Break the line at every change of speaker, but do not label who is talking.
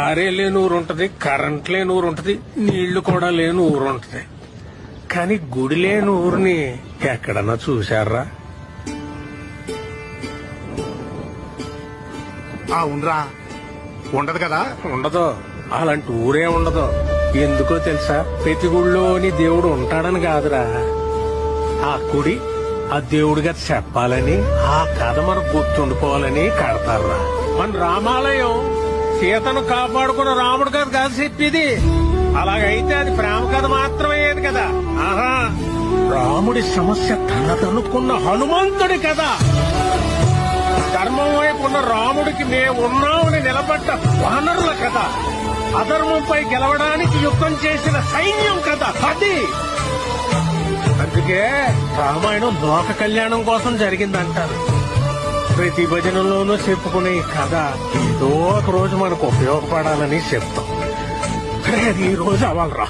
ఆరే లేని ఊరు ఉంటది, కరెంట్ లేని ఊరు ఉంటది, నీళ్లు కూడా లేని ఊరు ఉంటది. కానీ గుడి లేని ఊరిని ఎక్కడన్నా చూశారా?
ఉండరా ఉండదు కదా.
ఉండదు, అలాంటి ఊరే ఉండదు. ఎందుకో తెలుసా? ప్రతి గుడిలోని దేవుడు ఉంటాడని కాదురా, ఆ గుడి ఆ దేవుడిగా చెప్పాలని, ఆ కథ మనకు గుర్తుండిపోవాలని కడతారా. మన రామాలయం సీతను కాపాడుకున్న రాముడు కథ కాదు చెప్పేది. అలాగైతే అది ప్రేమ కథ మాత్రమే కదా. ఆహా, రాముడి సమస్య తనదనుకున్న హనుమంతుడి కథ. ధర్మం వైపు ఉన్న రాముడికి మేమున్నామని నిలబడ్డ వానరుల కథ. అధర్మంపై గెలవడానికి యుద్ధం చేసిన సైన్యం కథ అది. అందుకే రామాయణం లోక కళ్యాణం కోసం జరిగిందంటారు. ప్రతి భజనలోనూ చెప్పుకునే ఈ కథ ఏదో ఒక రోజు మనకు ఉపయోగపడాలని చెప్తాం. ఈ రోజు అవ్వాలరా.